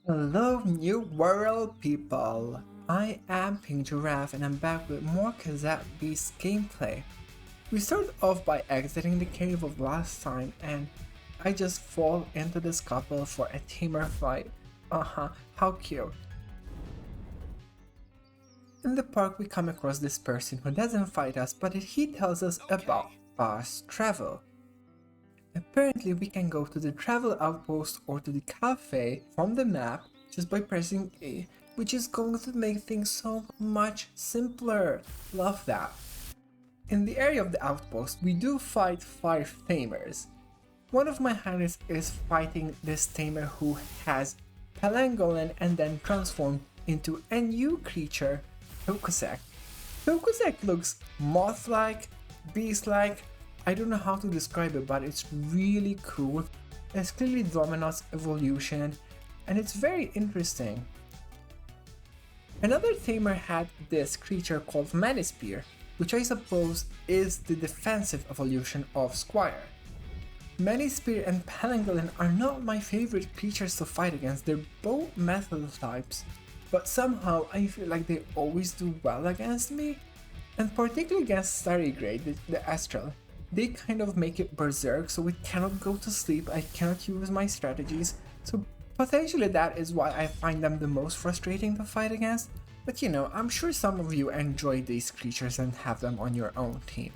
Hello, New World people! I am Pink Giraffe and I'm back with more Cassette Beasts gameplay. We started off by exiting the cave of last time and I just fall into this couple for a tamer fight. How cute. In the park we come across this person who doesn't fight us but he tells us about fast travel. Apparently we can go to the travel outpost or to the cafe from the map just by pressing A, which is going to make things so much simpler. Love that. In the area of the outpost, we do fight 5 tamers. One of my highlights is fighting this tamer who has Pangolin and then transformed into a new creature, Tokusek. Tokusek looks moth-like, beast-like. I don't know how to describe it, but it's really cool. It's clearly Domino's evolution, and it's very interesting. Another tamer had this creature called Manispear, which I suppose is the defensive evolution of Squire. Manispear and Pangolin are not my favorite creatures to fight against, they're both metal types, but somehow I feel like they always do well against me, and particularly against Starrygrade, the Astral. They kind of make it berserk, so it cannot go to sleep, I cannot use my strategies, so potentially that is why I find them the most frustrating to fight against, but you know, I'm sure some of you enjoy these creatures and have them on your own team.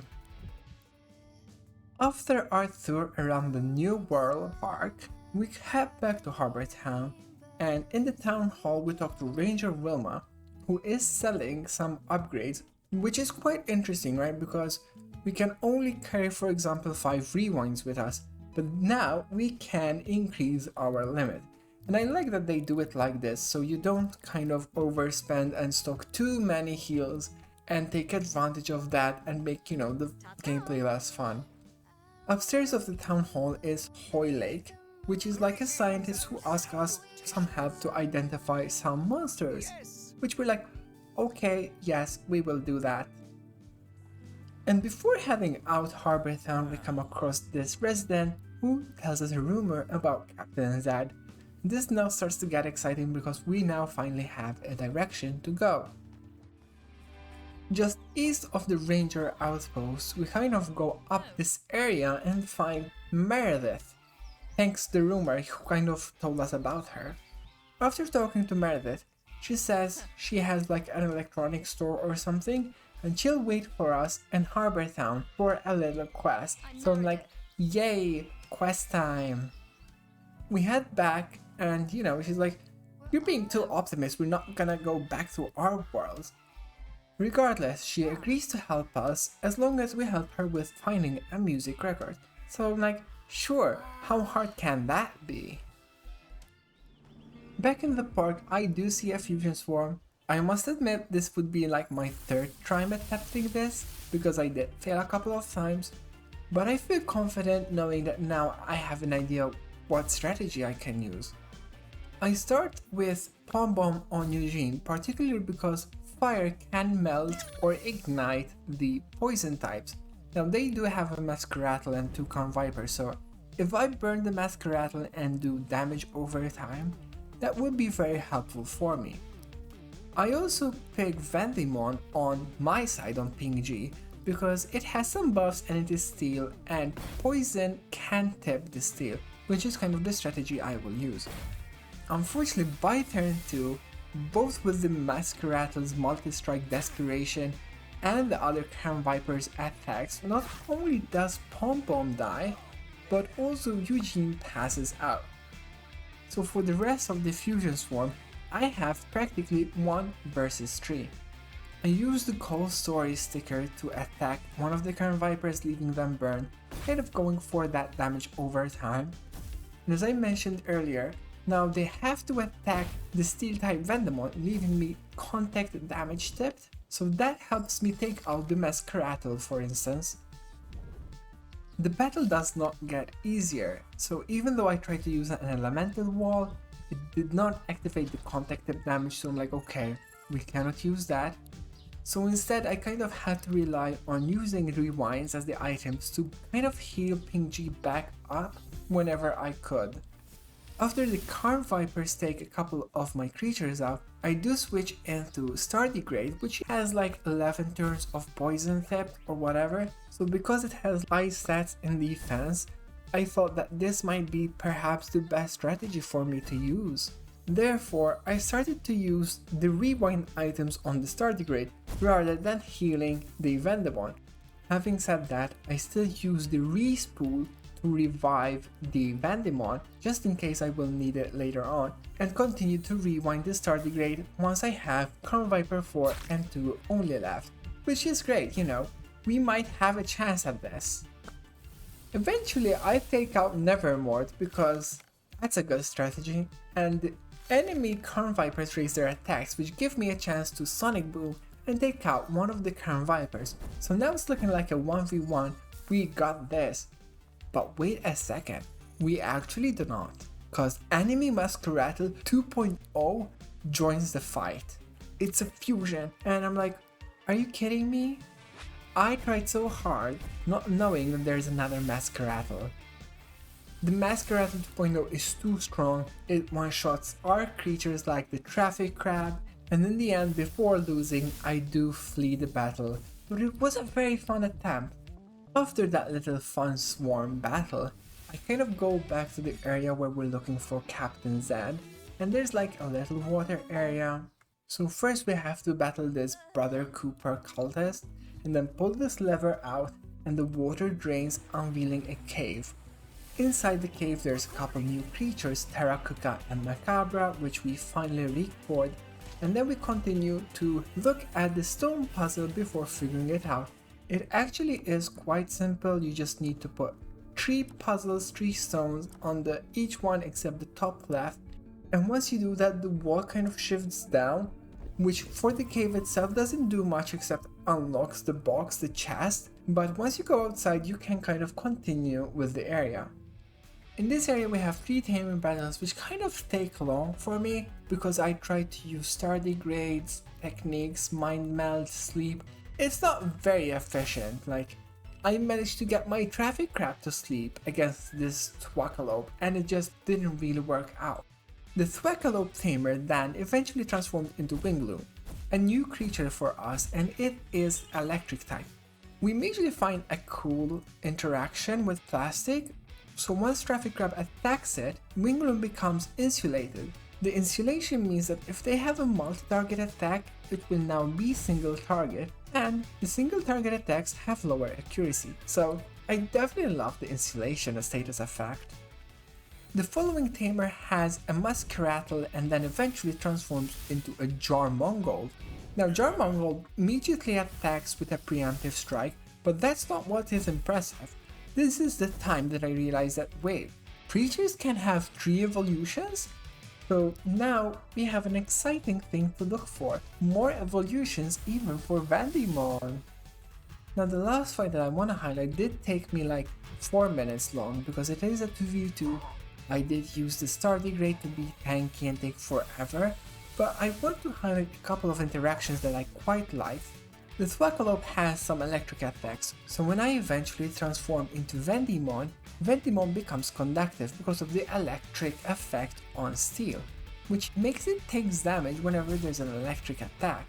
After our tour around the New World Park, we head back to Harbor Town, and in the town hall we talk to Ranger Wilma, who is selling some upgrades, which is quite interesting, right? Because we can only carry, for example, 5 rewinds with us, but now we can increase our limit. And I like that they do it like this, so you don't kind of overspend and stock too many heals and take advantage of that and make, you know, the gameplay less fun. Upstairs of the town hall is Hoy Lake, which is like a scientist who asks us some help to identify some monsters, which we're like, okay, yes, we will do that. And before heading out Harbor Town, we come across this resident who tells us a rumor about Captain Zedd. This now starts to get exciting because we now finally have a direction to go. Just east of the ranger outpost, we kind of go up this area and find Meredith, thanks to the rumor who kind of told us about her. After talking to Meredith, she says she has like an electronics store or something and she'll wait for us in Harbor Town for a little quest. So I'm like, yay, quest time. We head back and you know, she's like, you're being too optimistic, we're not gonna go back to our world. Regardless, she agrees to help us as long as we help her with finding a music record. So I'm like, sure, how hard can that be? Back in the park, I do see a fusion swarm. I must admit this would be like my 3rd time attempting this, because I did fail a couple of times, but I feel confident knowing that now I have an idea what strategy I can use. I start with Pom Bomb on Eugene, particularly because fire can melt or ignite the poison types. Now they do have a Masqueratle and Toucan Viper, so if I burn the Masqueratle and do damage over time, that would be very helpful for me. I also pick Vendimon on my side on Ping G because it has some buffs and it is steel and poison can tip the steel, which is kind of the strategy I will use. Unfortunately, by turn 2, both with the Masquerattle's multi-strike desperation and the other Crown Viper's attacks, not only does Pom Pom die, but also Eugene passes out. So for the rest of the Fusion Swarm, I have practically 1 versus 3. I use the Cold Story sticker to attack one of the Crown Vipers, leaving them burned, kind of going for that damage over time. And as I mentioned earlier, now they have to attack the steel type Vendemon, leaving me contact damage tipped, so that helps me take out the Masqueratle, for instance. The battle does not get easier, so even though I tried to use an elemental wall, it did not activate the contact tip damage, so I'm like, okay, we cannot use that. So instead I kind of had to rely on using rewinds as the items to kind of heal Ping G back up whenever I could. After the Carn Vipers take a couple of my creatures out, I do switch into Stardigrade, which has like 11 turns of poison tip or whatever, so because it has high stats in defense, I thought that this might be perhaps the best strategy for me to use. Therefore, I started to use the rewind items on the Stardigrade rather than healing the Vendemon. Having said that, I still use the Respool to revive the Vendemon just in case I will need it later on, and continue to rewind the Stardigrade once I have Carn Viper 4 and 2 only left, which is great, you know, we might have a chance at this. Eventually I take out Nevermort because that's a good strategy, and the enemy Carn Vipers raise their attacks, which give me a chance to Sonic Boom and take out one of the Carn Vipers. So now it's looking like a 1v1, we got this. But wait a second, we actually do not, cause Enemy Muskerattle 2.0 joins the fight. It's a fusion, and I'm like, are you kidding me? I tried so hard not knowing that there's another Muskerattle. The Muskerattle 2.0 is too strong, it one-shots our creatures like the Traffic Crab, and in the end, before losing, I do flee the battle, but it was a very fun attempt. After that little fun swarm battle, I kind of go back to the area where we're looking for Captain Zedd, and there's like a little water area. So first we have to battle this Brother Cooper cultist, and then pull this lever out and the water drains, unveiling a cave. Inside the cave there's a couple new creatures, Terracuca and Macabra, which we finally record, and then we continue to look at the stone puzzle before figuring it out. It actually is quite simple, you just need to put 3 puzzles, 3 stones on each one except the top left, and once you do that the wall kind of shifts down, which for the cave itself doesn't do much except unlocks the box, the chest, but once you go outside you can kind of continue with the area. In this area we have 3 tamer battles which kind of take long for me because I try to use Stardigrades, techniques, mind meld, sleep. It's not very efficient, like I managed to get my Traffic Crab to sleep against this Thwackalope and it just didn't really work out. The Thwackalope tamer then eventually transformed into Wingloom, a new creature for us, and it is electric type. We immediately find a cool interaction with plastic, so once Traffic Crab attacks it, Wingloom becomes insulated. The insulation means that if they have a multi-target attack, it will now be single target, and the single target attacks have lower accuracy, so I definitely love the insulation status effect. The following tamer has a Muskerattle and then eventually transforms into a Jarmongold. Now Jarmongold immediately attacks with a preemptive strike, but that's not what is impressive. This is the time that I realized that wait, creatures can have 3 evolutions? So now we have an exciting thing to look for, more evolutions even for Vendemon. Now the last fight that I want to highlight did take me like 4 minutes long because it is a 2v2. I did use the Stardigrade to be tanky and take forever, but I want to highlight a couple of interactions that I quite like. The Thwackalope has some electric attacks, so when I eventually transform into Vendemon, Vendemon becomes conductive because of the electric effect on steel, which makes it take damage whenever there's an electric attack.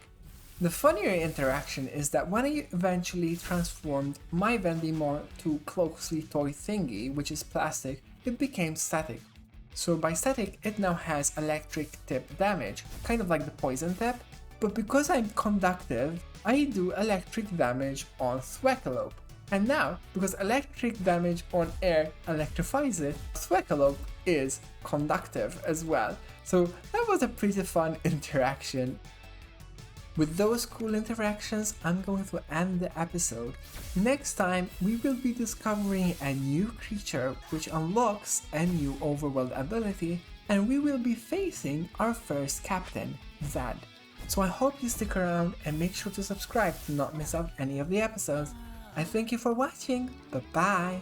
The funnier interaction is that when I eventually transformed my Vendemon to Cloaksley Toy Thingy, which is plastic, it became static. So by static, it now has electric tip damage, kind of like the poison tip, but because I'm conductive, I do electric damage on Thwackalope. And now, because electric damage on air electrifies it, Thwackalope is conductive as well. So that was a pretty fun interaction. With those cool interactions, I'm going to end the episode. Next time, we will be discovering a new creature which unlocks a new overworld ability, and we will be facing our first captain, Zedd. So I hope you stick around and make sure to subscribe to not miss out any of the episodes. I thank you for watching, bye bye!